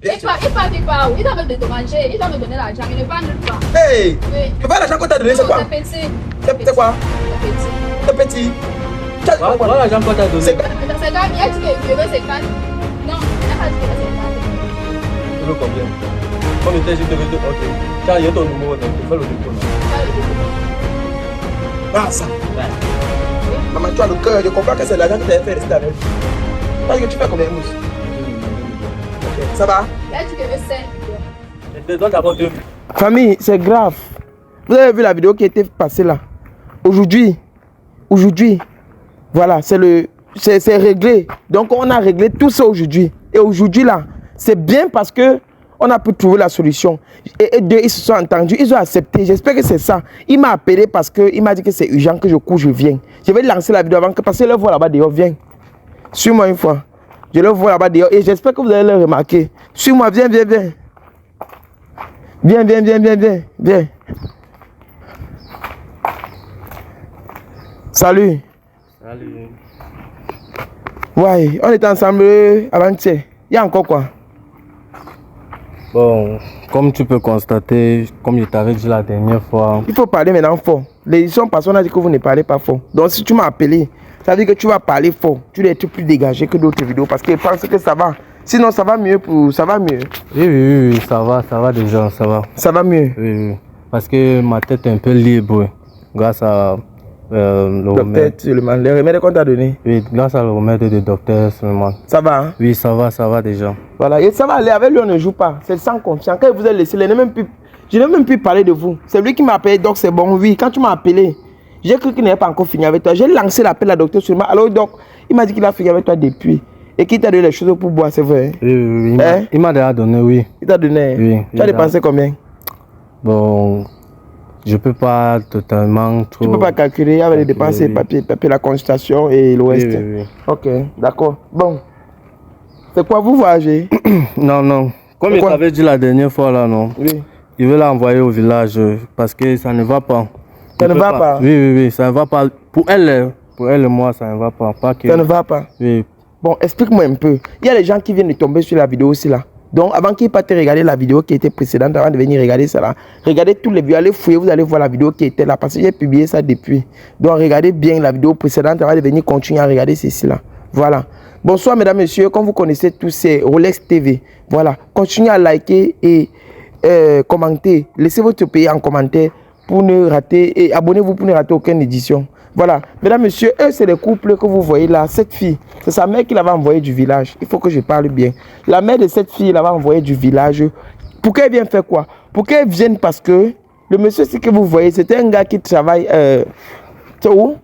Il va me dédommager, il va me donner l'argent, il ne va nulle part. Hey! Oui. Tu vois l'argent qu'on t'a donné, c'est quoi? C'est quoi? C'est petit. Voilà l'argent qu'on t'a donné. C'est quand il a dit qu'il veut ses cannes. Non, il n'a pas dit qu'il veut ses cannes. Tu veux combien? Combien t'as dit que tu veux? Ok. Tiens, il y a ton numéro, donc tu fais le dépôt. Ah, ça. Maman, tu as le cœur, je comprends que c'est l'argent que tu as fait rester avec. Parce que tu fais combien de mousse? Ok, ça va? Il a dit qu'il veut 5. Je te donne d'abord 2. Famille, c'est grave. Vous avez vu la vidéo qui était passée là? Aujourd'hui, voilà, c'est réglé. Donc on a réglé tout ça aujourd'hui. Et aujourd'hui là, c'est bien parce que on a pu trouver la solution. Et deux, ils se sont entendus, ils ont accepté. J'espère que c'est ça. Il m'a appelé parce qu'il m'a dit que c'est urgent, que je cours, je viens. Je vais lancer la vidéo avant que, parce que je le vois là-bas dehors, viens. Suis-moi une fois. Je le vois là-bas dehors et j'espère que vous allez le remarquer. Suis-moi, viens. Viens. Salut. Ouais, on était ensemble avant-hier. Il y a encore quoi? Bon, comme tu peux constater, comme je t'avais dit la dernière fois... Il faut parler maintenant fort. L'édition passée, on a dit que vous ne parlez pas fort. Donc si tu m'as appelé, ça veut dire que tu vas parler fort. Tu dois être plus dégagé que d'autres vidéos parce que je pense que ça va. Sinon, ça va mieux. Oui, ça va déjà, ça va. Ça va mieux? Oui. Parce que ma tête est un peu libre grâce à le remède. Les remèdes qu'on t'a donné? Oui, grâce à le remède du docteur seulement. Ça va, hein? Oui, ça va déjà. Voilà, et ça va aller. Avec lui, on ne joue pas. C'est sans confiance. Quand il vous a laissé, je n'ai même plus parlé de vous. C'est lui qui m'a appelé, donc c'est bon. Oui, quand tu m'as appelé, j'ai cru qu'il n'avait pas encore fini avec toi. J'ai lancé l'appel à docteur seulement. Alors, donc, il m'a dit qu'il a fini avec toi depuis. Et qu'il t'a donné les choses pour boire, c'est vrai? Oui. Il m'a déjà donné, oui. Il t'a donné? Oui. Tu as dépensé combien? Bon, je peux pas totalement trop... Tu peux pas calculer avec les dépenses, oui. papier, la consultation et le reste. Oui. Ok, d'accord. Bon. C'est quoi, vous voyagez? Non. Comme je t'avais dit la dernière fois là, non? Oui. Il veut l'envoyer au village parce que ça ne va pas. Ça ne va pas? Oui, ça ne va pas. Pour elle et moi, ça ne va pas. Ça ne va pas? Oui. Bon, explique-moi un peu. Il y a des gens qui viennent de tomber sur la vidéo aussi là. Donc, avant qu'ils partent regarder la vidéo qui était précédente, avant de venir regarder ça là, regardez tous les vidéos, allez fouiller, vous allez voir la vidéo qui était là, parce que j'ai publié ça depuis. Donc, regardez bien la vidéo précédente avant de venir continuer à regarder ceci là. Voilà. Bonsoir, mesdames, messieurs. Comme vous connaissez tous, c'est Rolex TV. Voilà. Continuez à liker et commenter. Laissez votre pays en commentaire pour ne rater, et abonnez-vous pour ne rater aucune édition. Voilà, mesdames, messieurs, eux, c'est le couple que vous voyez là. Cette fille, c'est sa mère qui l'avait envoyée du village. Il faut que je parle bien. La mère de cette fille l'avait envoyée du village. Pour qu'elle vienne faire quoi? Pour qu'elle vienne parce que le monsieur, ce que vous voyez, c'était un gars qui travaille... où?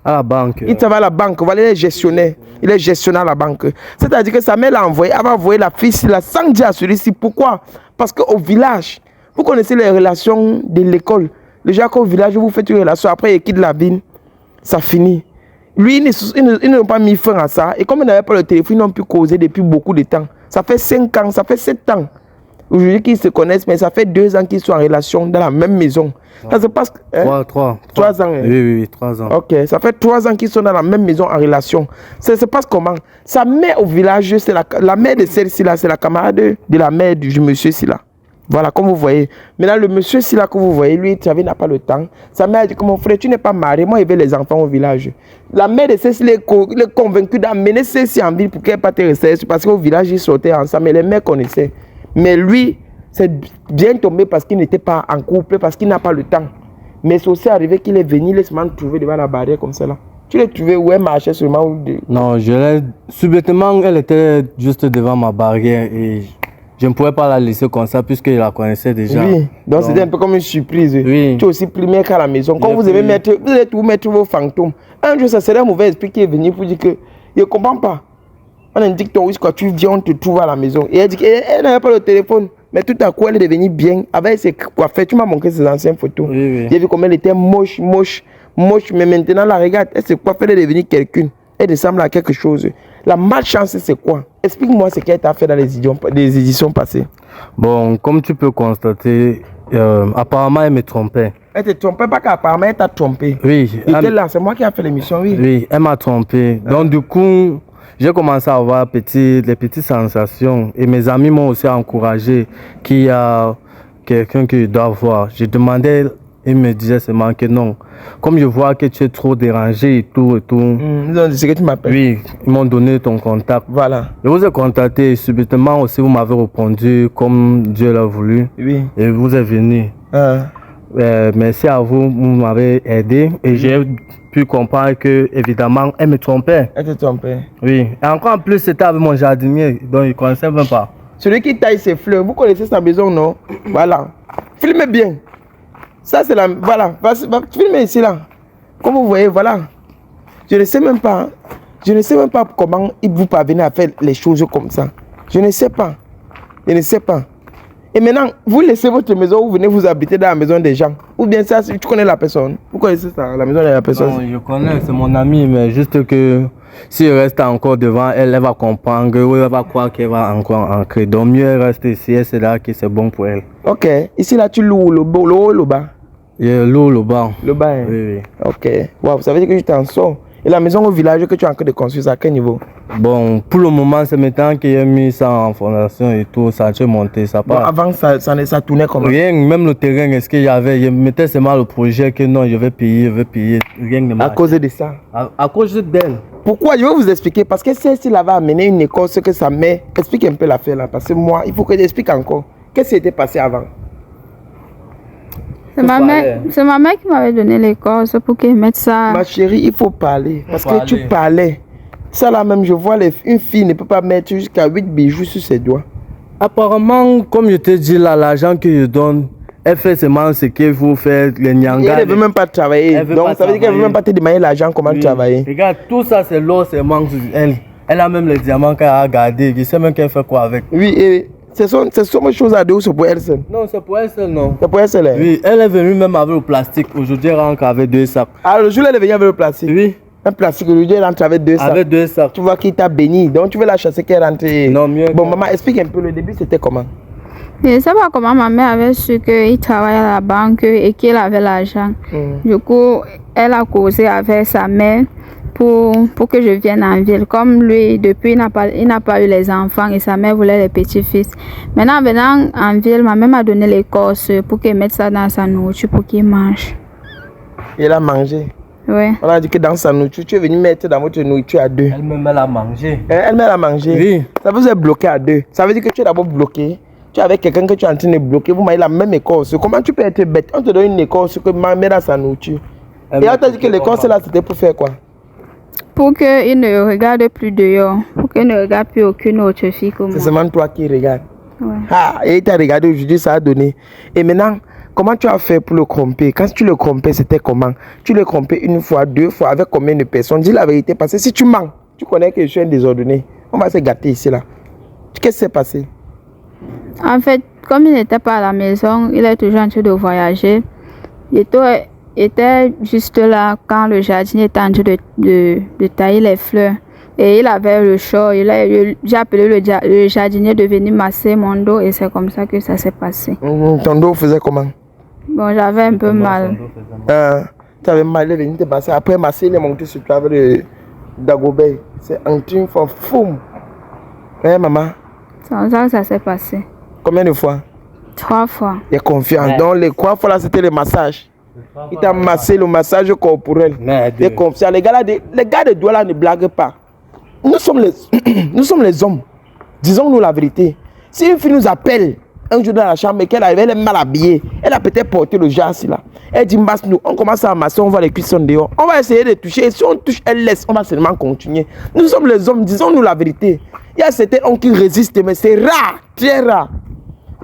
À la banque. Il travaille à la banque. Voilà, il est gestionnaire. Il est gestionnaire à la banque. C'est-à-dire que sa mère l'a envoyé. Elle va envoyer la fille là, sans dire à celui-ci. Pourquoi? Parce qu'au village, vous connaissez les relations de l'école. Déjà qu'au village, vous faites une relation. Après, il quitte la ville. Ça finit. Lui, ils n'ont pas mis fin à ça. Et comme ils n'avaient pas le téléphone, ils n'ont pu causer depuis beaucoup de temps. Ça fait 5 ans, ça fait 7 ans. Aujourd'hui qu'ils se connaissent, mais ça fait 2 ans qu'ils sont en relation dans la même maison. Ça se passe... 3 ans. Oui, 3 ans. Ok, ça fait 3 ans qu'ils sont dans la même maison en relation. Ça se passe comment? Sa mère au village, c'est la mère de celle-ci là, c'est la camarade de la mère du monsieur ci là. Voilà, comme vous voyez. Maintenant, le monsieur là que vous voyez, lui, il n'a pas le temps. Sa mère a dit que mon frère, tu n'es pas marié. Moi, il veut les enfants au village. La mère de Cécile est convaincue d'amener Cécile en ville pour qu'elle parte rester. Parce qu'au village, ils sortaient ensemble. Mais les mères connaissaient. Mais lui, c'est bien tombé parce qu'il n'était pas en couple, parce qu'il n'a pas le temps. Mais c'est aussi arrivé qu'il est venu, il est seulement trouvé devant la barrière comme ça là. Tu l'as trouvé où elle marchait seulement? Non, je l'ai... Subitement, elle était juste devant ma barrière et... Je ne pouvais pas la laisser comme ça puisque je la connaissais déjà. Oui, donc c'était un peu comme une surprise. Oui. Tu es aussi primé qu'à la maison. Quand vous allez mettre vos fantômes. Un jour, ça serait un mauvais esprit qui est venu pour dire que je ne comprends pas. On indique ton risque quand tu viens, on te trouve à la maison. Et elle dit qu'elle n'avait pas le téléphone. Mais tout à coup, elle est devenue bien. Avec ses coiffures, tu m'as montré ses anciennes photos. Oui. J'ai vu comment elle était moche. Mais maintenant, la regarde, elle se coiffe, elle est devenue quelqu'un. Elle ressemble à quelque chose. La malchance, c'est quoi? Explique-moi ce qu'elle t'a fait dans les éditions passées. Bon, comme tu peux constater, apparemment, elle me trompait. Elle te trompait pas qu'apparemment, elle t'a trompé. Oui. Et là, c'est moi qui ai fait l'émission, oui. Oui, elle m'a trompé. Donc, du coup, j'ai commencé à avoir des petites sensations. Et mes amis m'ont aussi encouragé qu'il y a quelqu'un que je dois voir. Je demandais, ils me disaient seulement que non. Comme je vois que tu es trop dérangé et tout. C'est que tu m'appelles. Oui, ils m'ont donné ton contact. Voilà. Je vous ai contacté et subitement aussi vous m'avez répondu comme Dieu l'a voulu. Oui. Et vous êtes venu. Merci à vous, vous m'avez aidé et j'ai pu comprendre que évidemment elle me trompait. Elle te trompait. Oui. Et encore en plus c'était avec mon jardinier, donc il ne connaissait même pas. Celui qui taille ses fleurs, vous connaissez sa maison, non? Voilà. Filmez bien. Ça c'est la... Voilà. Filmez ici là. Comme vous voyez, voilà. Je ne sais même pas. Je ne sais même pas comment vous parvenez à faire les choses comme ça. Je ne sais pas. Je ne sais pas. Et maintenant, vous laissez votre maison, vous venez vous habiter dans la maison des gens. Ou bien ça, tu connais la personne. Vous connaissez ça, la maison de la personne? Non, je connais, c'est mon ami, mais juste que si elle reste encore devant elle, elle va comprendre, elle va croire qu'elle va encore ancrer. Donc mieux elle reste ici, et c'est là que c'est bon pour elle. Ok. Ici là, tu loues le haut ou le bas? L'eau, le bas. Le bas, hein? Oui, oui. Ok. Wow, ça veut dire que tu t'en sors. Et la maison au village que tu es en train de construire, c'est à quel niveau? Bon, pour le moment, c'est maintenant qu'il a mis ça en fondation et tout, ça a monté, ça part. Bon, avant, ça tournait comment? Rien, même le terrain, est-ce qu'il y avait, je mettais seulement le projet que non, je vais payer, rien ne marche. À cause de ça? À cause d'elle. Pourquoi? Je vais vous expliquer. Parce que celle-ci là va amener une école, ce que ça met. Explique un peu l'affaire là. Parce que moi, il faut que j'explique encore. Qu'est-ce qui s'était passé avant? C'est ma mère qui m'avait donné les corses pour qu'elle mette ça. Ma chérie, il faut parler. Parce que tu parlais. Ça là même, je vois une fille ne peut pas mettre jusqu'à 8 bijoux sur ses doigts. Apparemment, comme je te dis là, l'argent que je donne, elle fait seulement ce qu'il faut faire, les nyangas. Elle ne veut même pas travailler. Donc ça veut dire qu'elle ne veut même pas te demander l'argent, comment travailler. Regarde, tout ça c'est l'or, c'est manque. Elle a même les diamants qu'elle a gardés. Je sais même qu'elle fait quoi avec. Oui, et ce sont des choses à deux ou c'est pour elle seule? Non, c'est pour elle seule, non. C'est pour elle seule? Oui, elle est venue même avec le plastique. Aujourd'hui, elle rentre avec 2 sacs. Ah, le jour où elle est venue avec le plastique? Oui. Un plastique, aujourd'hui, elle rentre avec 2 sacs. Avec 2 sacs. Tu vois qu'il t'a béni. Donc tu veux la chasser qu'elle rentre. Non, mieux. Bon, maman, explique un peu le début, c'était comment? Je ne sais pas comment ma mère avait su qu'il travaillait à la banque et qu'il avait l'argent. Du coup, elle a causé avec sa mère pour que je vienne en ville. Comme lui, depuis, il n'a pas eu les enfants et sa mère voulait les petits-fils. Maintenant, venant en ville, ma mère m'a donné l'écorce pour qu'il mette ça dans sa nourriture pour qu'il mange. Et elle a mangé? Oui. On a dit que dans sa nourriture, tu es venu mettre dans votre nourriture à 2. Elle-même, elle a mangé. Elle-même, elle a mangé? Oui. Ça vous est bloqué à 2. Ça veut dire que tu es d'abord bloqué. Tu es avec quelqu'un que tu es en train de bloquer. Vous m'avez la même écorce. Comment tu peux être bête? On te donne une écorce que maman met dans sa nourriture. Et on t'a dit que l'écorce là, c'était pour faire quoi? Pour qu'il ne regarde plus dehors. Pour qu'il ne regarde plus aucune autre fille comme moi. C'est seulement toi qui regardes. Ouais. Ah, et il t'a regardé aujourd'hui, ça a donné. Et maintenant, comment tu as fait pour le cromper? Quand tu le crompais, c'était comment? Tu le crompais une fois, 2 fois, avec combien de personnes? Dis la vérité, parce que si tu mens, tu connais que je suis un désordonné. On va se gâter ici là. Qu'est-ce qui s'est passé? En fait, comme il n'était pas à la maison, il est toujours en train de voyager. Il était juste là quand le jardinier était en train de tailler les fleurs. Et il avait le chaud. J'ai appelé le jardinier de venir masser mon dos et c'est comme ça que ça s'est passé. Ton dos faisait comment? Bon, j'avais un peu mal. Tu avais mal, il est venu te masser. Après masser, il est monté sur toi avec le Dagobert. C'est un truc fou. Hein, maman? C'est comme ça que ça s'est passé. Combien de fois? 3 fois. Il est confiant. Ouais. Donc les 3 fois là, c'était le massage. Il t'a massé le massage corporel. Il est confiant. Les gars de doigts là ne blaguent pas. Nous sommes les hommes. Disons-nous la vérité. Si une fille nous appelle un jour dans la chambre et qu'elle arrive, elle est mal habillée, elle a peut-être porté le jas là. Elle dit masse-nous, on commence à masser, on voit les cuissons dehors. On va essayer de toucher. Et si on touche, elle laisse, on va seulement continuer. Nous sommes les hommes, disons-nous la vérité. Il y a certains hommes qui résistent, mais c'est rare, très rare.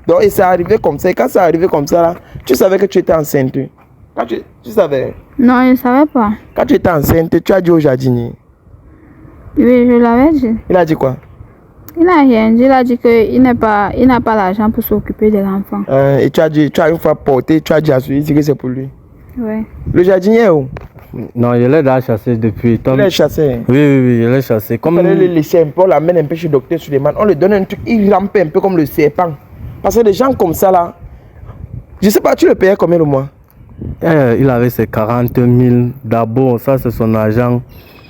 Donc, et c'est arrivé comme ça. Et quand c'est arrivé comme ça, là, tu savais que tu étais enceinte. Quand tu savais? Non, je ne savais pas. Quand tu étais enceinte, tu as dit au jardinier? Oui, je l'avais dit. Il a dit quoi? Il n'a rien dit. Il a dit qu'il n'a pas l'argent pour s'occuper de l'enfant. Et tu as une fois porté, tu as dit à celui que c'est pour lui? Oui. Le jardinier est où? Non, il est déjà chassé depuis. Il est chassé? Oui, il est chassé. Comme on le laisser un peu, on l'amène un peu chez le docteur Suleiman, on lui donne un truc, il rampe un peu comme le serpent. Parce que des gens comme ça là, je sais pas, tu le payais combien le mois? Il avait ses 40 000 d'abord, ça c'est son argent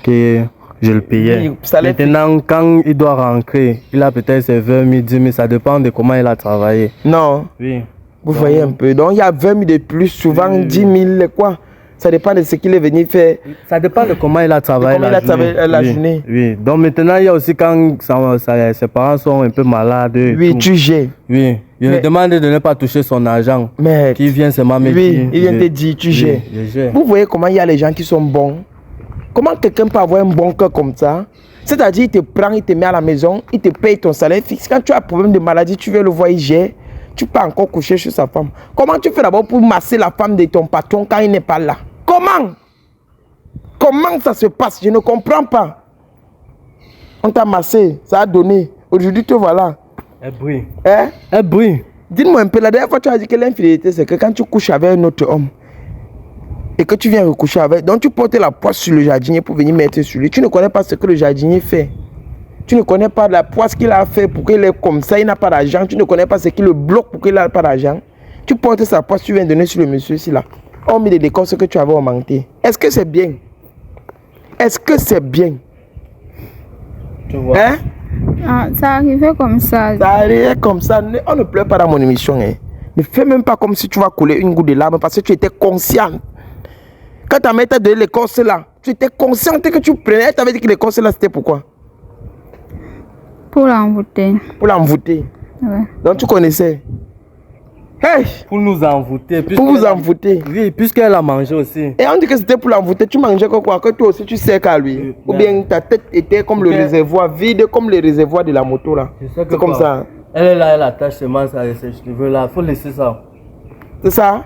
que je le payais. Oui, ça l'est Maintenant, quand il doit rentrer, il a peut-être ses 20 000, 10 000, ça dépend de comment il a travaillé. Non. Oui. Vous voyez un peu. Donc il y a 20 000 de plus, souvent Oui. 10 000, quoi. Ça dépend de ce qu'il est venu faire. Ça dépend de comment il a travaillé la journée. Oui. Donc maintenant, il y a aussi quand ses parents sont un peu malades. Oui, tu gères. Oui. Je lui demande de ne pas toucher son argent. Mais Qui vient seulement me dire. Oui, il vient te dire, tu gères. Vous voyez comment il y a les gens qui sont bons. Comment quelqu'un peut avoir un bon cœur comme ça? C'est-à-dire, il te prend, il te met à la maison, il te paye ton salaire fixe. Quand tu as un problème de maladie, tu veux le voir, il gère. Tu peux encore coucher chez sa femme. Comment tu fais d'abord pour masser la femme de ton patron quand il n'est pas là? Comment ça se passe? Je ne comprends pas. On t'a massé, ça a donné. Aujourd'hui, te voilà. Elle brille. Hein? Elle brille. Dis-moi un peu, la dernière fois tu as dit que l'infidélité, c'est que quand tu couches avec un autre homme et que tu viens recoucher avec, donc tu portes la poisse sur le jardinier pour venir mettre sur lui. Tu ne connais pas ce que le jardinier fait. Tu ne connais pas la poisse qu'il a fait pour qu'il est comme ça, il n'a pas d'argent. Tu ne connais pas ce qui le bloque pour qu'il n'ait pas d'argent. Tu portes sa poisse, tu viens donner sur le monsieur ici là. On met des décors ce que tu avais augmenté. Est-ce que c'est bien? Est-ce que c'est bien? Tu vois. Hein? Ah, ça arrivait comme ça. Ça arrivait comme ça. On ne pleure pas dans mon émission. Hein. Ne fais même pas comme si tu vas couler une goutte de larmes parce que tu étais consciente. Quand ta mère t'a donné l'écorce là, tu étais consciente que tu prenais. Elle t'avait dit que l'écorce là, c'était pourquoi? Pour l'envoûter. Pour l'envoûter. Ouais. Donc tu connaissais. Hey! Pour nous envoûter. Pour vous envoûter. Oui, puisqu'elle a mangé aussi. Et on dit que c'était pour l'envoûter. Tu mangeais quoi? Que toi aussi tu sais qu'à lui. Oui, ou bien ta tête était comme le réservoir, vide comme le réservoir de la moto là. C'est comme quoi, ça. Elle est là, elle attache seulement ses cheveux là. Faut laisser ça. C'est ça?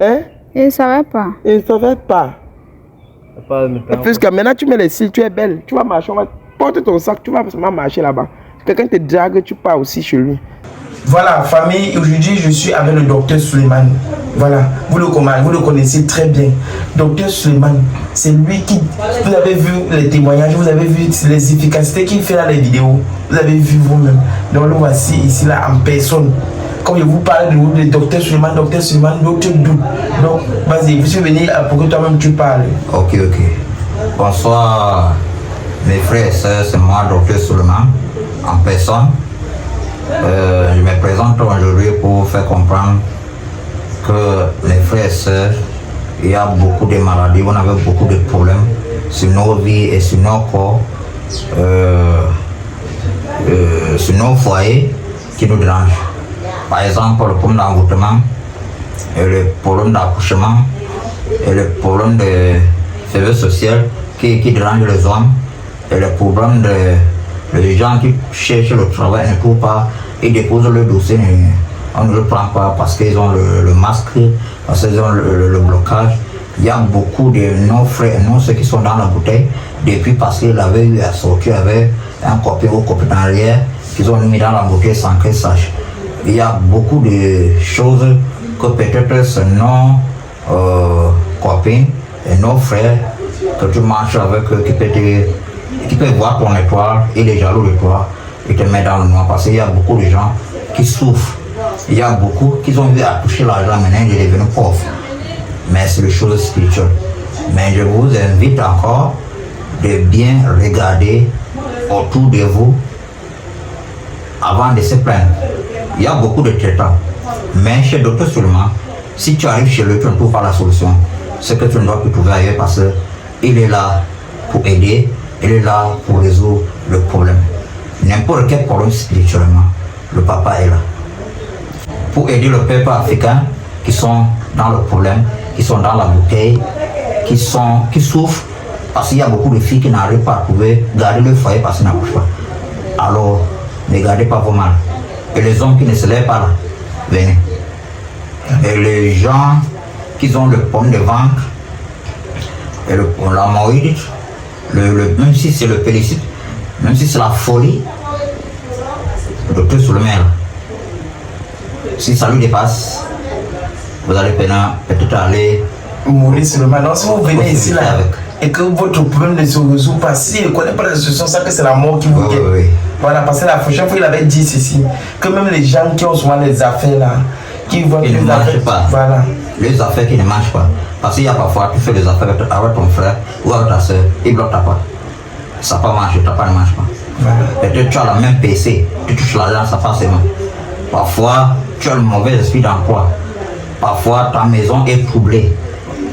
Hein? Il ne savait pas. Il ne savait pas. Pas Puisque maintenant tu mets les cils, tu es belle. Tu vas marcher, on va porter ton sac, tu vas seulement marcher là-bas. Quelqu'un te drague, tu pars aussi chez lui. Voilà, famille, aujourd'hui je suis avec le docteur Suleiman. Voilà, vous le connaissez très bien. Docteur Suleiman, c'est lui qui, vous avez vu les témoignages, vous avez vu les efficacités qu'il fait dans les vidéos. Vous avez vu vous-même. Donc le voici ici là en personne. Comme je vous parle de docteur Suleiman, d'autres doutes. Donc vas-y, je suis venu pour que toi-même tu parles. Ok. Bonsoir mes frères et sœurs, c'est moi, docteur Suleiman, en personne. Je me présente aujourd'hui pour faire comprendre que les frères et sœurs, il y a beaucoup de maladies, on avait beaucoup de problèmes sur nos vies et sur nos corps, sur nos foyers qui nous dérangent. Par exemple, le problème d'envoûtement, le problème d'accouchement et le problème de faiblesse sociale qui dérange les hommes et le problème de gens qui cherchent le travail ne trouvent pas, ils déposent le dossier, on ne le prend pas parce qu'ils ont le masque, parce qu'ils ont le blocage. Il y a beaucoup de nos frères et nos soeurs qui sont dans la bouteille depuis parce qu'ils avaient eu à sortir avec un copain ou copine en arrière qu'ils ont mis dans la bouteille sans qu'ils sachent. Il y a beaucoup de choses que peut-être c'est nos copines et nos frères que tu marches avec eux qui peut voir ton étoile et les jaloux de toi et te mettre dans le noir parce qu'il y a beaucoup de gens qui souffrent. Il y a beaucoup qui ont vu à toucher l'argent, maintenant ils sont devenus pauvres. Mais c'est des choses spirituelles. Mais je vous invite encore de bien regarder autour de vous avant de se plaindre. Il y a beaucoup de traitants. Mais chez Docteur Suleiman, si tu arrives chez lui, tu ne trouves pas la solution. C'est que tu ne dois plus trouver ailleurs parce qu'il est là pour aider, il est là pour résoudre le problème. N'importe quel problème spirituellement, le papa est là. Pour aider le peuple africain qui sont dans le problème, qui sont dans la bouteille, qui souffrent, parce qu'il y a beaucoup de filles qui n'arrivent pas à trouver, garder le foyer parce qu'ils n'accouchent pas. Alors, ne gardez pas vos mal. Et les hommes qui ne se lèvent pas là, venez. Et les gens qui ont le pomme de ventre, et l'hémorroïde, même si c'est le pélicite, même si c'est la folie, le docteur Suleiman, si ça lui dépasse, vous allez peut-être aller mourir sur le mal. Donc si vous venez ici là et que votre problème ne se résout pas, si il ne connaît pas la solution, ça que c'est la mort qui vous guette. Oui. Voilà, parce que la prochaine fois il avait dit ceci, que même les gens qui ont souvent les affaires là, qui vont ne marchent pas. Voilà. Les affaires qui ne marchent pas. Parce qu'il y a parfois, tu fais des affaires avec ton frère ou avec ta soeur, il bloque ta porte. ça pas marcher, ta part ne marche pas. Peut-être tu as la même PC, tu touches l'argent, ça forcément. Parfois, tu as le mauvais esprit d'emploi. Parfois, ta maison est troublée.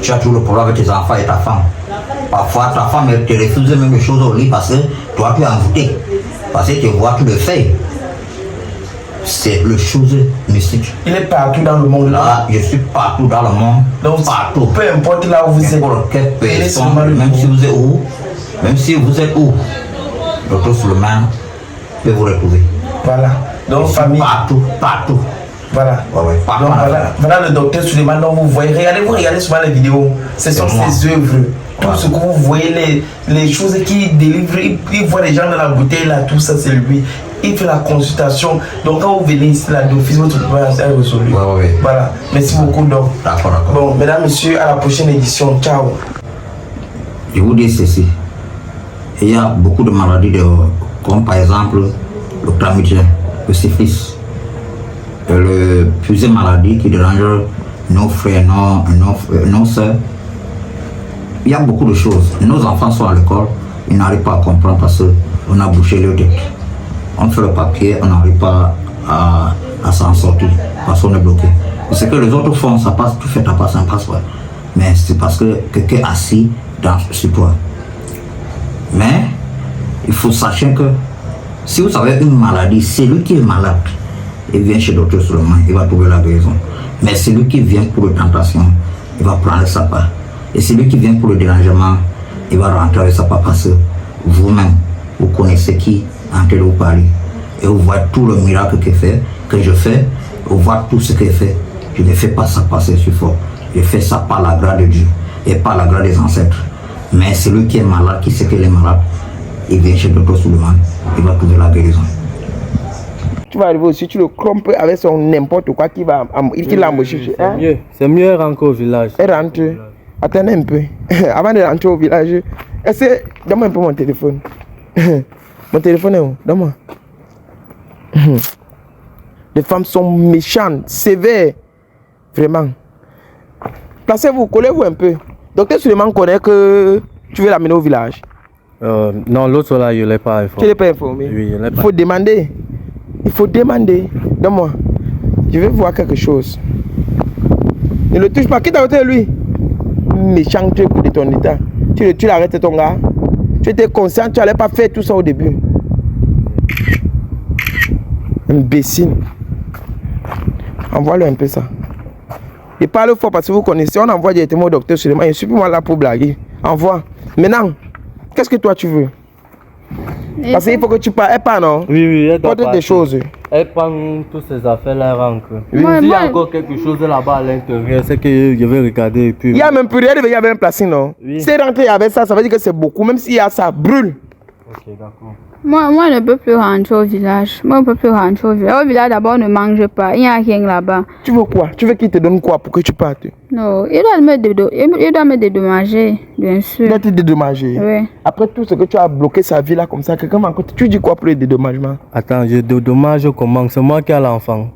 Tu as toujours le problème avec tes enfants et ta femme. Parfois, ta femme te refuse même les choses au lit parce que toi, tu es envoûté. Parce que tu vois tout le fait. C'est le chose mystique. Il est partout dans le monde. Là, je suis partout dans le monde. Donc, partout. Peu importe là où vous êtes. Pour quelle personne, même si vous êtes où, Dr Suleiman peut vous retrouver. Voilà. Donc, famille. Partout, partout. Voilà. Ouais, partout. Donc, voilà le docteur Suleiman dont vous voyez. Regardez souvent les vidéos. Ce sont ses œuvres. Tout ce que vous voyez, les choses qu'il délivre, il voit les gens dans la bouteille là, tout ça c'est lui. Il fait la consultation. Donc quand vous venez ici là, d'office, votre problème est résolu. Voilà. Merci beaucoup donc. D'accord. Bon, mesdames, messieurs, à la prochaine édition. Ciao. Je vous dis ceci. Il y a beaucoup de maladies comme par exemple le chlamydia, le syphilis, le plusieurs maladies qui dérangent nos frères, nos soeurs. Il y a beaucoup de choses. Nos enfants sont à l'école, ils n'arrivent pas à comprendre parce qu'on a bouché leur tête. On fait le papier, on n'arrive pas à s'en sortir parce qu'on est bloqué. Et ce que les autres font, ça passe, tu fais ta passe, ça ne passe pas. Mais c'est parce que quelqu'un est assis sur toi. Mais il faut sachez que si vous avez une maladie, c'est lui qui est malade. Il vient chez Dr Suleiman, il va trouver la guérison. Mais c'est lui qui vient pour la tentation, il va prendre sa part. Et celui qui vient pour le dérangement, il va rentrer avec sa part parce que vous-même, vous connaissez qui est en train de vous parler. Et vous voyez tout le miracle que je fais, vous voyez tout ce qu'il fait. Je ne fais pas ça passer sur fort. Je fais ça par la grâce de Dieu et par la grâce des ancêtres. Mais celui qui est malade, qui sait qu'il est malade, il vient chez Dr Suleiman, il va trouver la guérison. Tu vas arriver aussi, tu le crompes avec son n'importe quoi qui l'embaucher. C'est mieux rentrer au village. Elle rentre. Attendez un peu. Avant de rentrer au village, donne-moi un peu mon téléphone. Mon téléphone est où? Donne-moi. Les femmes sont méchantes, sévères. Vraiment. Placez-vous, collez-vous un peu. Docteur Suleiman connaît que tu veux l'amener au village. Non, l'autre là, je ne l'ai pas informé. Tu ne l'as pas informé? Oui, je ne l'ai pas. Il faut demander. Il faut demander. Donne-moi. Je vais voir quelque chose. Ne le touche pas. Qui t'a ôté lui? Méchant truc de ton état. Tu l'arrêtes ton gars. Tu étais conscient, tu n'allais pas faire tout ça au début. Imbécile. Envoie-le un peu ça. Il parle fort parce que vous connaissez. On envoie directement au docteur Suleiman. Je ne suis plus moi là pour blaguer. Envoie. Maintenant, qu'est-ce que toi tu veux? Parce qu'il faut que tu parles. Elle parle, non? Oui, elle doit parler des choses. Elle prend toutes ces affaires-là, elle rentre. Oui. S'il y a encore quelque chose là-bas à l'intérieur, c'est que je vais regarder et puis... Il y a même plus rien, il y avait un placing, non? Oui. Si rentrer avec ça, ça veut dire que c'est beaucoup. Même s'il y a ça, brûle. Ok, d'accord. Moi, je ne peux plus rentrer au village. Moi, je ne peux plus rentrer au village. Au village, d'abord, on ne mange pas. Il n'y a rien là-bas. Tu veux quoi? Tu veux qu'il te donne quoi pour que tu partes? Non, il doit me dédommager, bien sûr. Il doit te dédommager. Oui. Après tout ce que tu as bloqué sa vie là comme ça, quelqu'un m'a raconté. Tu dis quoi pour le dédommagement? Attends, je dédommage comment? C'est moi qui ai l'enfant.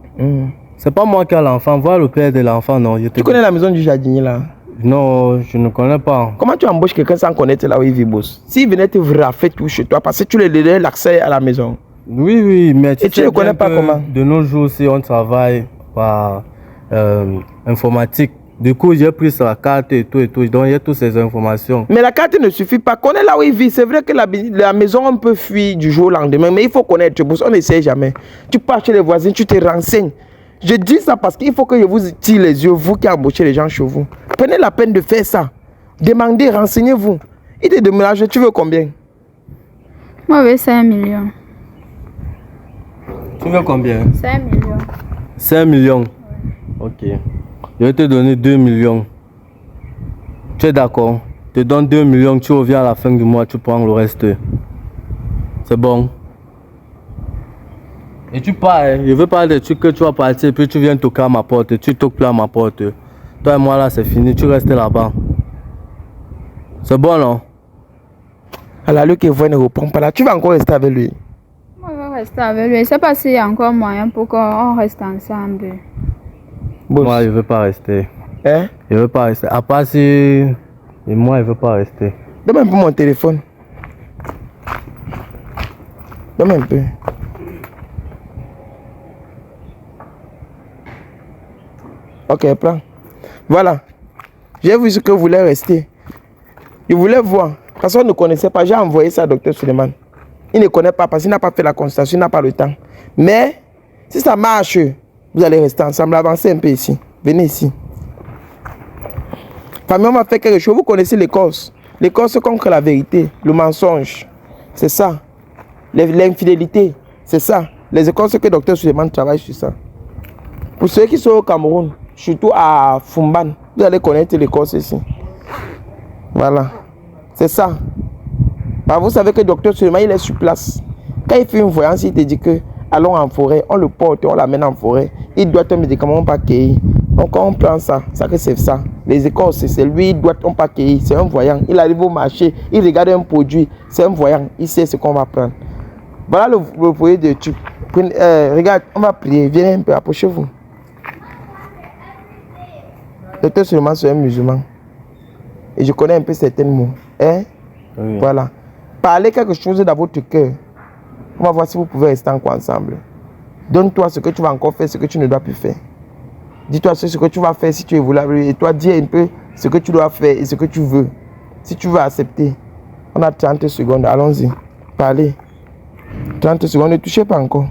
C'est pas moi qui ai l'enfant. Voir le père de l'enfant, non. Tu connais la maison du jardinier là? Non, je ne connais pas. Comment tu embauches quelqu'un sans connaître là où il vit, boss? S'il venait te rafler tout chez toi, parce que tu lui donnais l'accès à la maison. Oui, mais tu ne connais pas comment? De nos jours aussi, on travaille par informatique. Du coup, j'ai pris sa carte et tout, donc il y a toutes ces informations. Mais la carte ne suffit pas. Connais là où il vit. C'est vrai que la maison, on peut fuir du jour au lendemain, mais il faut connaître. On ne sait jamais. Tu pars chez les voisins, tu te renseignes. Je dis ça parce qu'il faut que je vous tire les yeux, vous qui embauchez les gens chez vous. Prenez la peine de faire ça. Demandez, renseignez-vous. Il te demande, tu veux combien? Moi, je veux 5 millions. Tu veux combien? 5 millions. 5 millions? Ok. Je vais te donner 2 millions. Tu es d'accord? Je te donne 2 millions, tu reviens à la fin du mois, tu prends le reste. C'est bon? Et tu pars, hein? Je veux pas des trucs que tu vas partir, puis tu viens toquer à ma porte, tu toques plus à ma porte. Toi et moi là, c'est fini, tu restes là-bas. C'est bon, non? Alors, lui qui voit ne répond pas là, tu vas encore rester avec lui? Moi, je vais rester avec lui. Je ne sais pas s'il y a encore moyen pour qu'on reste ensemble. Boss. Moi, je veux pas rester. Hein? Je veux pas rester. À part si... Et moi, je veux pas rester. Donne-moi un peu mon téléphone. Donne un peu. Ok, prends. Voilà. J'ai vu ce que vous voulez rester. Je voulais voir. Parce qu'on ne connaissait pas. J'ai envoyé ça à Dr Suleiman. Il ne connaît pas parce qu'il n'a pas fait la consultation, il n'a pas le temps. Mais, si ça marche, vous allez rester ensemble. Avancez un peu ici. Venez ici. Famille, on va faire quelque chose. Vous connaissez l'Écosse. L'Écosse contre la vérité, le mensonge. C'est ça. L'infidélité. C'est ça. Les Écosses que Dr Suleiman travaille sur ça. Pour ceux qui sont au Cameroun, surtout à Fumban, vous allez connaître l'Écosse ici. Voilà. C'est ça. Bah, vous savez que Dr Suleiman, il est sur place. Quand il fait une voyance, il te dit que allons en forêt, on le porte, on l'amène en forêt. Il doit un médicament pas cueillir. Donc on prend ça, ça que c'est ça. Les Écosses, c'est lui, il doit on pas cueillir. C'est un voyant. Il arrive au marché, il regarde un produit, c'est un voyant. Il sait ce qu'on va prendre. Voilà le produit de tube. Regarde, on va prier. Viens un peu, approchez-vous. Dr Suleiman, c'est un musulman. Et je connais un peu certains mots. Hein? Oui. Voilà. Parlez quelque chose dans votre cœur. On va voir si vous pouvez rester encore ensemble. Donne-toi ce que tu vas encore faire, ce que tu ne dois plus faire. Dis-toi ce que tu vas faire si tu es voulu. Et toi, dis un peu ce que tu dois faire et ce que tu veux. Si tu veux accepter. On a 30 secondes. Allons-y. Parlez. 30 secondes. Ne touchez pas encore.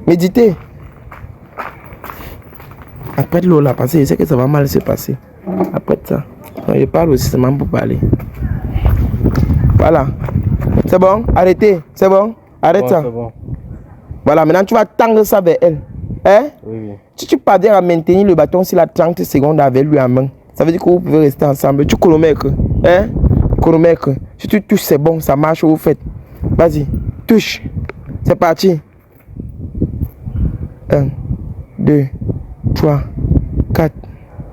Méditez. Après de l'eau là, parce que je sais que ça va mal se passer. Après ça, je parle aussi seulement pour parler. Voilà. C'est bon? Arrêtez. C'est bon? Arrête ça. Bon. Voilà, maintenant tu vas tendre ça vers elle. Hein? Oui. Si tu parviens à maintenir le bâton sur la 30 secondes avec lui en main, ça veut dire que vous pouvez rester ensemble. Tu chronomètres. Hein? Chronomètre. Si tu touches, c'est bon, ça marche, vous faites. Vas-y, touche. C'est parti. 1, 2, 3, 4,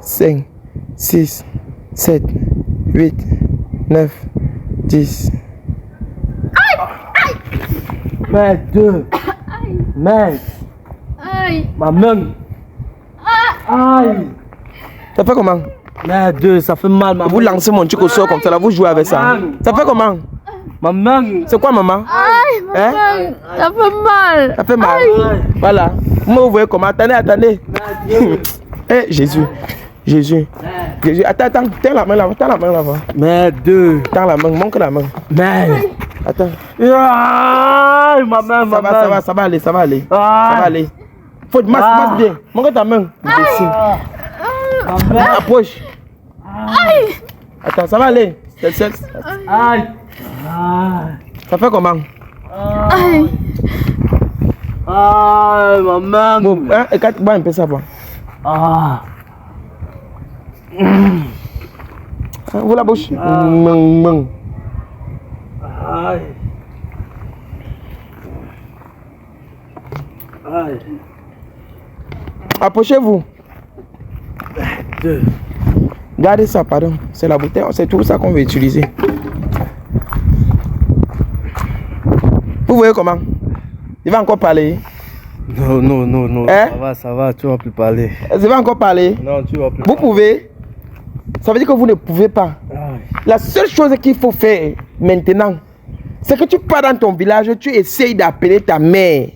5, 6, 7, 8, 9, 10. Mais deux. Mais. Aïe. Ma main. Aïe. Ça fait comment? Mais deux, ça fait mal, maman. Vous lancez mon truc au sol comme ça, là, vous jouez avec ça. Ça fait comment? Maman. C'est quoi, maman? Aïe, maman. Hein? Ça fait mal. Ça fait mal. Aïe. Voilà. Vous voyez comment? Attendez, attendez. Eh, Jésus. Jésus. Jésus. Attends, tiens la main là-bas. Tiens la main là-bas. Mais deux. Tiens la main, montre la main. Mais. Attends. Aïe, maman, maman. Ça va aller, ça va aller. Ça va aller. Faut masse bien. Montre ta main. Approche. Aïe. Attends, ça va aller. Aïe. Ça fait comment? Aïe. Aïe, maman. Bon, hein, écarte-moi un peu ça. Ah. Vous la bouche. Aïe. Aïe. Approchez-vous. Deux. Gardez ça, pardon. C'est la bouteille, c'est tout ça qu'on veut utiliser. Vous voyez comment? Il va encore parler. Non. Hein? Ça va, tu vas plus parler. Il va encore parler. Non, tu vas plus Vous parler. pouvez. Ça veut dire que vous ne pouvez pas. Aïe. La seule chose qu'il faut faire maintenant, c'est que tu pars dans ton village, tu essayes d'appeler ta mère.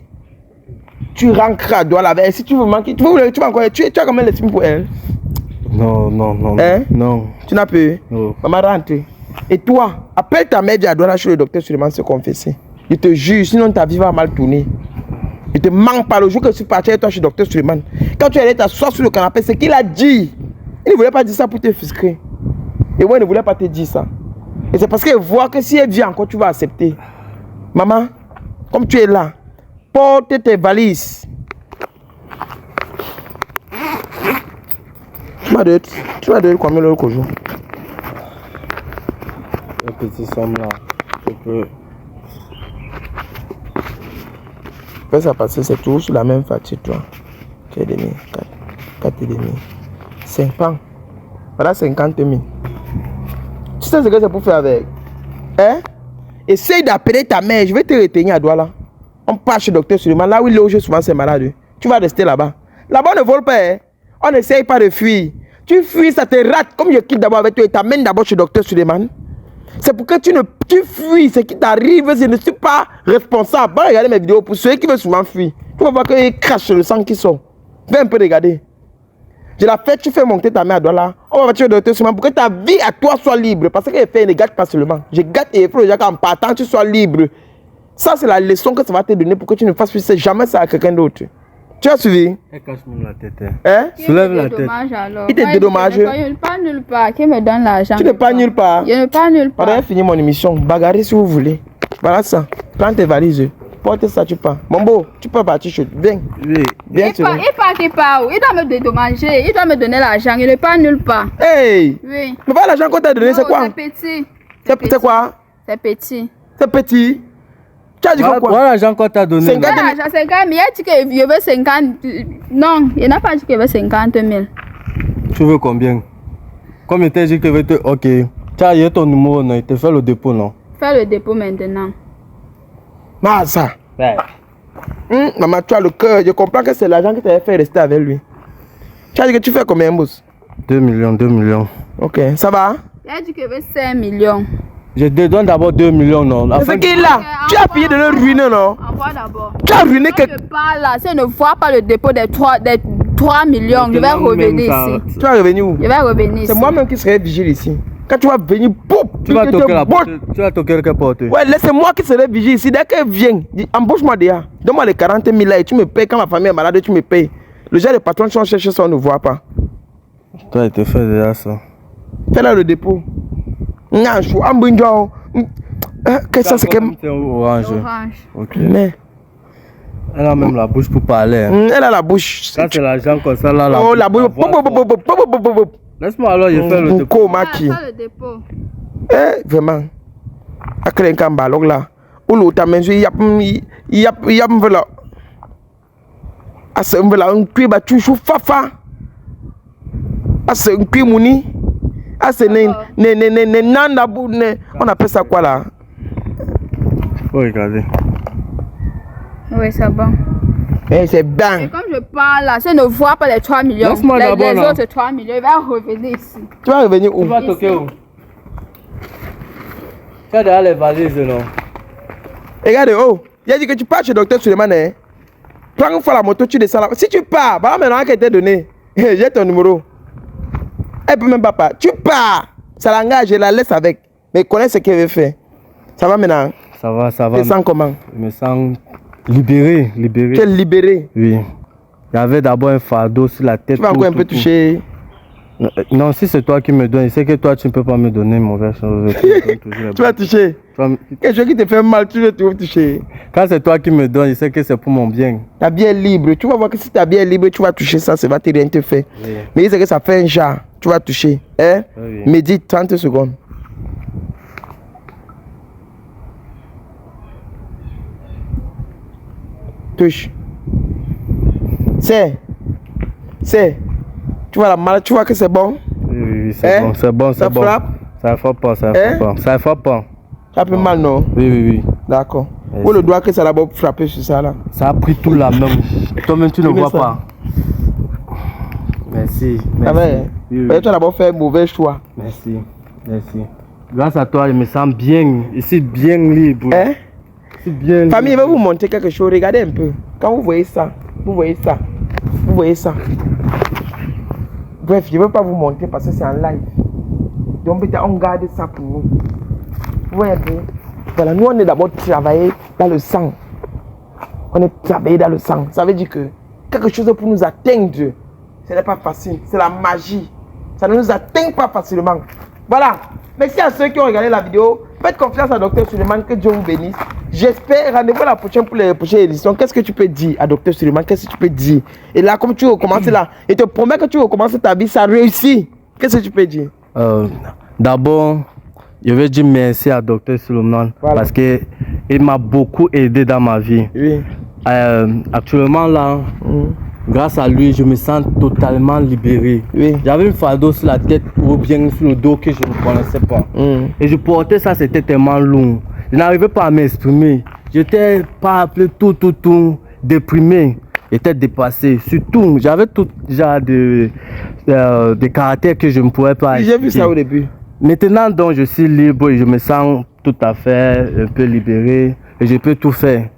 Tu rentres à Douala avec elle. Si tu veux manquer, tu vas encore. Tu as combien d'estime pour elle? Non. Hein? Non. Tu n'as plus? Non. Maman rentre. Et toi, appelle ta mère à Douala chez le docteur Suleiman se confesser. Je te jure, sinon ta vie va mal tourner. Je te manque pas le jour que je suis parti avec toi chez le docteur Suleiman. Quand tu allais t'asseoir sur le canapé, c'est qu'il a dit. Il ne voulait pas dire ça pour te frustrer. Et moi, il ne voulait pas te dire ça. Et c'est parce qu'il voit que si elle vient encore, tu vas accepter. Maman, comme tu es là, porte tes valises. Tu vas donner combien l'autre jour? Le petit somme là, je peux. Fais ça passer, c'est toujours sur la même facture, toi. Tu es demi, 4 et demi, 5 francs. Voilà 50 000. Tu sais ce que c'est pour faire avec? Hein? Essaye d'appeler ta mère, je vais te retenir à Douala. On part chez le docteur Suleiman, là où il loge souvent ses malades. Tu vas rester là-bas. Là-bas, on ne vole pas. Hein. On n'essaye pas de fuir. Tu fuis, ça te rate. Comme je quitte d'abord avec toi, et t'amène d'abord chez Dr Suleiman. C'est pour que tu fuis. Ce qui t'arrive, je ne suis pas responsable. Va regarder mes vidéos pour ceux qui veulent souvent fuir. Tu vas voir qu'ils crachent le sang qui sort. Viens un peu regarder. Je la fais, tu fais monter ta mère à là. On va chez Dr Suleiman pour que ta vie à toi soit libre. Parce que les faits ne gâtent pas seulement. Je gâte et il faut déjà qu'en partant, tu sois libre. Ça, c'est la leçon que ça va te donner pour que tu ne fasses jamais ça à quelqu'un d'autre. Tu as suivi? Elle cache même la tête. Hein? Soulève la tête. Il te dédommage. Je ne pars nulle part. Qui me donne l'argent? Tu ne pars nulle part. Je ne pars nulle part. Pendant fini mon émission, bagarrez si vous voulez. Voilà ça. Prends tes valises. Porte ça, tu pars. Mon beau, tu peux partir chaud. Viens. Oui. Viens, Il part où? Il doit me dédommager. Il doit me donner l'argent. Il ne part nulle part. Hey! Oui. Mais pas l'argent qu'on t'a donné, c'est quoi? C'est petit. C'est quoi? C'est petit. C'est petit. Tu as dit quoi? Voilà l'argent qu'on t'a donné. 50 000. L'argent, 50 000. Il a dit que je veux 50. Non, il n'a pas dit qu'il veut 50 000. Tu veux combien? Comme il t'a dit que tu veux te... Ok. Tu as eu ton numéro, non? Il te fait le dépôt, non? Fais le dépôt maintenant. Ça. Ouais. Maman, tu as le cœur. Je comprends que c'est l'argent qui t'avait fait rester avec lui. Tu as dit que tu fais combien, boss? 2 millions, 2 millions. Ok, ça va? Il a dit qu'il veut 5 millions. Je te donne d'abord 2 millions, non? C'est ce qu'il a. Tu as payé de le ruiner, non? Envoie d'abord. Tu as ruiné Quand je parle là, si je ne vois pas le dépôt des 3 millions, je vais revenir ici. Tu vas revenir où? Je vais revenir ici. C'est moi-même qui serai vigile ici. Quand tu vas venir, boum, Tu vas toquer la porte. Tu vas toquer la porte. Ouais, laissez-moi qui serai vigile ici. Dès qu'elle vient, embauche-moi déjà. Donne-moi les 40 000 là et tu me payes. Quand ma famille est malade, tu me payes. Le genre de patron qui sont cherchés, ça on ne voit pas. Toi, tu fais déjà ça. Fais là le dépôt. Non, je suis en bonjour. Qu'est-ce que ça c'est que. C'est orange. Orange. Ok. Mais. Elle a même la bouche pour parler. Hein. Elle a la bouche. Ça, c'est l'argent comme ça là. Oh, la bouche. Laisse-moi alors, je fais le dépôt. Beaucoup, Maki. Fais le dépôt. Vraiment. À créer un cambalog là. Ou l'autre, mais je y a là. À ce moment-là, un cuir battu, chou fafa. À ce cuir mouni. À ce nanda boune. On appelle ça quoi là? Faut regarder. Oui, c'est bon. Eh, c'est Et bien. comme je parle là, si je ne vois pas les 3 millions, Laisse-moi d'abord, les là. autres 3 millions, il va revenir ici. Tu vas revenir où? Tu vas toquer où? Tu as déjà les valises, non? Regarde, oh. Il a dit que tu pars chez Dr Suleiman. Hein? Prends une fois la moto, tu descends là. Si tu pars, voilà maintenant qu'elle t'a donné. J'ai ton numéro. Elle peut même pas partir. Tu pars. Ça l'engage, je la laisse avec. Mais connais ce qu'elle veut faire. Ça va maintenant? Ça va, ça va. Tu te sens comment? Je me sens libéré, libéré. Tu es libéré. Oui. Il y avait d'abord un fardeau sur la tête. Tu vas encore un peu toucher. Non, si c'est toi qui me donnes, c'est que toi tu ne peux pas me donner mauvaise chose. Tu vas toucher. Quelque chose qui te fait mal, tu veux toucher. Quand c'est toi qui me donnes, je sais que c'est pour mon bien. Ta vie est libre. Tu vas voir que si ta vie est libre, tu vas toucher ça, ça va te rien te faire. Oui. Mais c'est que ça fait un genre. Tu vas toucher. Hein? Oui. Médite 30 secondes. Touche. C'est. Tu vois la mal, tu vois que c'est bon? Oui, c'est bon, c'est bon, c'est Ça bon. frappe? Ça frappe pas, ça frappe pas. Ça frappe pas. Ça fait mal, non? Oui. D'accord. Merci. Où le doigt que ça a d'abord frappé sur ça là? Ça a pris tout là même. Toi-même tu ne mets vois ça. pas. Merci. Ça va, Merci. hein? Oui. Tu as d'abord fait un mauvais choix. Merci. Grâce à toi, je me sens bien. Ici, bien libre. Hein? Ici, bien libre. Famille, je vais vous montrer quelque chose. Regardez un peu. Quand vous voyez ça, vous voyez ça. Bref, je ne veux pas vous montrer parce que c'est en live. Donc, peut-être on garde ça pour nous. Vous voyez un peu? Voilà, nous, on est d'abord travaillé dans le sang. On est travaillé dans le sang. Ça veut dire que quelque chose pour nous atteindre, ce n'est pas facile. C'est la magie. Ça ne nous atteint pas facilement. Voilà. Merci à ceux qui ont regardé la vidéo. Faites confiance à Dr Suleiman. Que Dieu vous bénisse. J'espère. Rendez-vous la prochaine pour les prochaines éditions. Qu'est-ce que tu peux dire à Dr Suleiman? Qu'est-ce que tu peux dire? Et là, comme tu recommences là, je te promets que tu recommences ta vie, ça réussit. Qu'est-ce que tu peux dire? D'abord, je veux dire merci à Dr Suleiman parce que il m'a beaucoup aidé dans ma vie. Oui. Actuellement là, grâce à lui, je me sens totalement libéré. Oui. J'avais une fardeau sur la tête ou bien sur le dos que je ne connaissais pas. Et je portais ça, c'était tellement long. Je n'arrivais pas à m'exprimer. J'étais pas appelé tout déprimé. était dépassé. Surtout, j'avais tout genre de caractères que je ne pouvais pas J'ai vu ça au début. Maintenant, donc, je suis libre et je me sens tout à fait un peu libéré et je peux tout faire.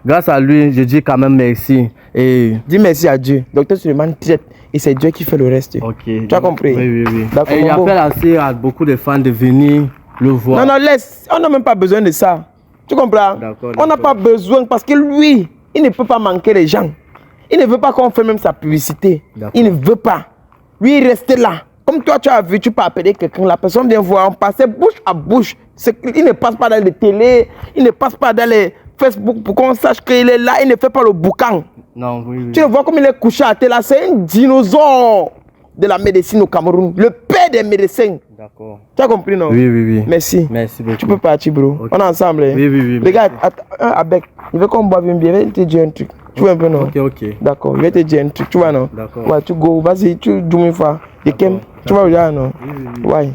Grâce à lui, je dis quand même merci. Et... Dis merci à Dieu. Docteur Suleiman traite et c'est Dieu qui fait le reste. Ok. Tu as compris? Oui, oui, oui. D'accord, et il appelle aussi à beaucoup de fans de venir le voir. Non, non, laisse. On n'a même pas besoin de ça. Tu comprends? On n'a pas besoin parce que lui, il ne peut pas manquer les gens. Il ne veut pas qu'on fasse même sa publicité. Il ne veut pas. Lui, il reste là. Comme toi, tu as vu, tu peux appeler quelqu'un, la personne vient voir, on passait bouche à bouche. Il ne passe pas dans les télés, il ne passe pas dans les Facebook pour qu'on sache qu'il est là, il ne fait pas le boucan. Non, oui, oui. Tu le vois comme il est couché à terre là, c'est un dinosaure de la médecine au Cameroun, le père des médecins. D'accord. Tu as compris, non? Oui, oui, oui. Merci. Merci beaucoup. Tu peux partir, bro. Okay. On est ensemble. Hein? Oui, oui, oui. Les gars, avec, il veut qu'on boive une bière, il va te dire un truc. Tu vois un peu, non? Ok, ok. D'accord, il va te dire un truc, tu vois, non? D'accord. Ouais, tu go, vas-y, tu joues une fois. Tu vois déjà, non? Oui, oui, oui. Ouais.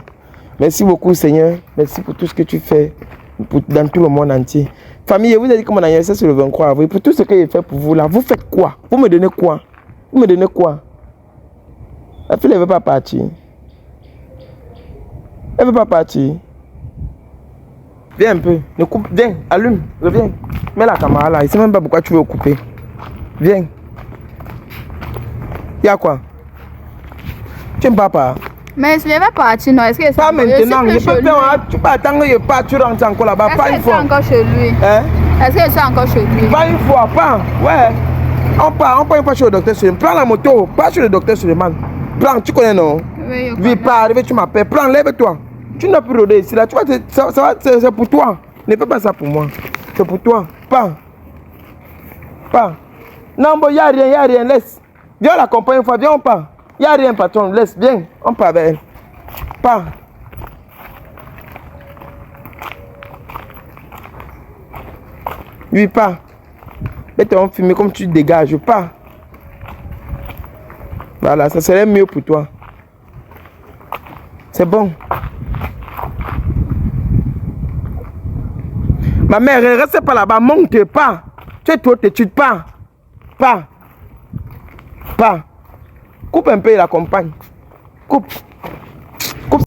Merci beaucoup, Seigneur. Merci pour tout ce que tu fais dans tout le monde entier. Famille, vous avez dit que mon anniversaire c'est le 23 avril. Pour tout ce que j'ai fait pour vous là, vous faites quoi? Vous me donnez quoi? Vous me donnez quoi? La fille ne veut pas partir. Elle ne veut pas partir. Viens un peu. Ne coupe. Viens, allume. Reviens. Mets la caméra là. Il ne sait même pas pourquoi tu veux couper. Viens. Il y a quoi? Tu n'aimes pas? Mais je ne vais pas partir, non. Est-ce que c'est pas maintenant, je peux faire. lui? Tu peux attendre que je parte, tu rentres encore là-bas. Pas une fois. Est-ce que je suis encore chez lui? Hein? Est-ce que je suis encore chez lui? Pas une fois, pas. Ouais. On part une fois chez le docteur Suleiman. Prends la moto, pas chez le docteur Suleiman. Prends, tu connais non? Oui, je connais. Pas arriver, tu m'appelles. Prends, lève-toi. Tu n'as plus rôder ici là. Tu vois, c'est pour toi. Ne fais pas ça pour moi. C'est pour toi. Pas. Pas. Non, bon, il n'y a rien, laisse. Viens l'accompagner une fois, viens, on part. Il n'y a rien, patron, laisse, viens, on part avec elle. Pas. Oui, pas. Mettez on filmer comme tu dégages, pas. Voilà, ça serait mieux pour toi. C'est bon. Ma mère, reste pas là-bas, monte pas. Tu es trop têtu, pas. Pas. Pas. Coupe un peu et la compagne. Coupe.